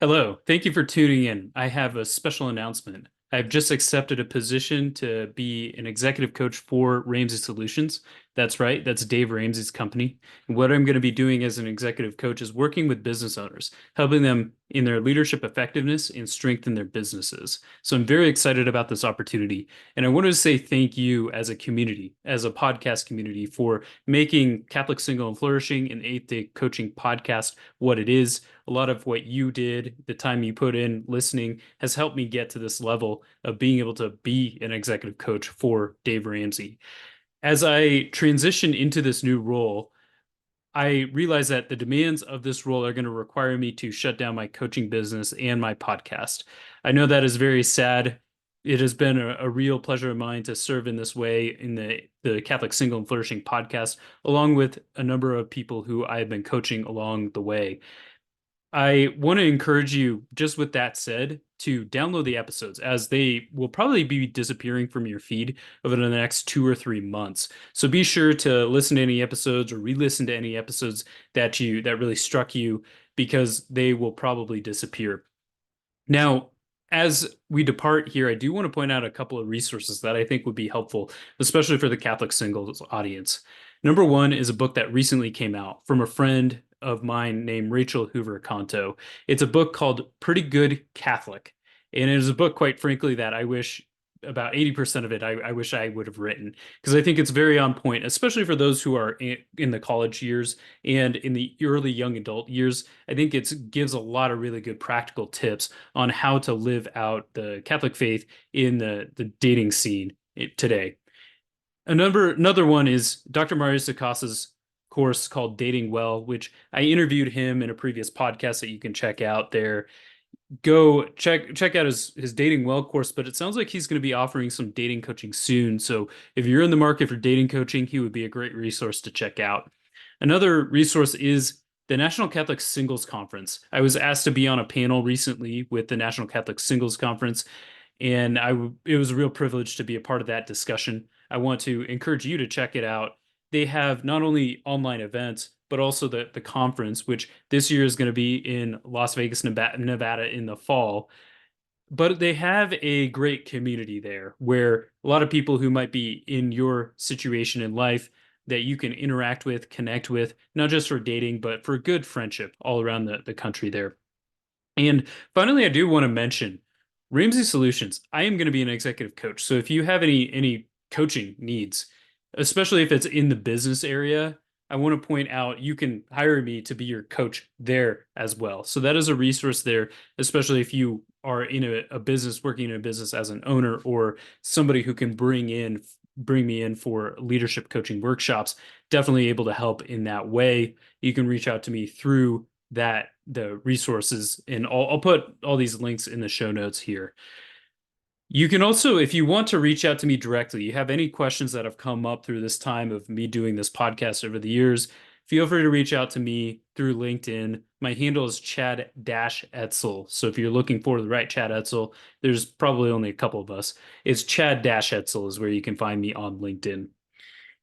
Hello, thank you for tuning in. I have a special announcement. I've just accepted a position to be an executive coach for Ramsey Solutions. That's right, that's Dave Ramsey's company. And what I'm going to be doing as an executive coach is working with business owners, helping them in their leadership effectiveness and strengthen their businesses. So I'm very excited about this opportunity. And I want to say thank you as a community, as a podcast community, for making Catholic Single and Flourishing and Eighth Day Coaching podcast what it is. A lot of what you did, the time you put in listening, has helped me get to this level of being able to be an executive coach for Dave Ramsey. As I transition into this new role, I realize that the demands of this role are going to require me to shut down my coaching business and my podcast. I know that is very sad. It has been a real pleasure of mine to serve in this way in the Catholic Single and Flourishing podcast, along with a number of people who I have been coaching along the way. I want to encourage you, just with that said, to download the episodes as they will probably be disappearing from your feed over the next 2 or 3 months. So be sure to listen to any episodes or re-listen to any episodes that really struck you because they will probably disappear. Now, as we depart here, I do want to point out a couple of resources that I think would be helpful, especially for the Catholic singles audience. Number one is a book that recently came out from a friend of mine named Rachel Hoover Canto. It's a book called Pretty Good Catholic. And it is a book, quite frankly, that I wish about 80% of it I wish I would have written because I think it's very on point, especially for those who are in the college years and in the early young adult years. I think it gives a lot of really good practical tips on how to live out the Catholic faith in the dating scene today. Another one is Dr. Mario Sacasa's course called Dating Well, which I interviewed him in a previous podcast that you can check out there. Go check out his Dating Well course, but it sounds like he's going to be offering some dating coaching soon. So if you're in the market for dating coaching, he would be a great resource to check out. Another resource is the National Catholic Singles Conference. I was asked to be on a panel recently with the National Catholic Singles Conference, and it was a real privilege to be a part of that discussion. I want to encourage you to check it out. They have not only online events, but also the conference, which this year is going to be in Las Vegas, Nevada in the fall. But they have a great community there where a lot of people who might be in your situation in life that you can interact with, connect with, not just for dating, but for good friendship all around the country there. And finally, I do want to mention Ramsey Solutions. I am going to be an executive coach. So if you have any coaching needs, especially if it's in the business area, I want to point out you can hire me to be your coach there as well. So that is a resource there, especially if you are in a business, working in a business as an owner or somebody who can bring me in for leadership coaching workshops. Definitely able to help in that way. You can reach out to me through the resources, and I'll put all these links in the show notes here. You can also, if you want to reach out to me directly, you have any questions that have come up through this time of me doing this podcast over the years, feel free to reach out to me through LinkedIn. My handle is Chad-Etzel. So if you're looking for the right Chad Etzel, there's probably only a couple of us. It's Chad-Etzel is where you can find me on LinkedIn.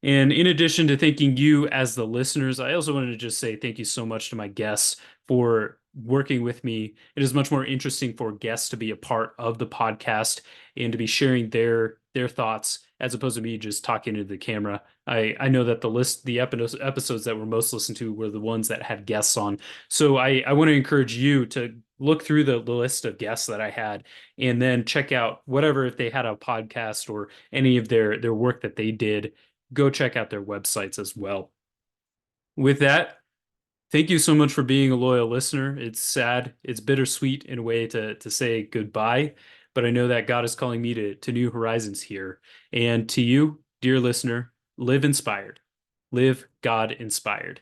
And in addition to thanking you as the listeners, I also wanted to just say thank you so much to my guests for working with me. It is much more interesting for guests to be a part of the podcast and to be sharing their thoughts as opposed to me just talking to the camera. I know that the episodes that were most listened to were the ones that had guests on. So I want to encourage you to look through the list of guests that I had and then check out whatever, if they had a podcast or any of their work that they did, go check out their websites as well. With that, thank you so much for being a loyal listener. It's sad, it's bittersweet in a way to say goodbye, but I know that God is calling me to new horizons here. And to you, dear listener, live inspired, live God inspired.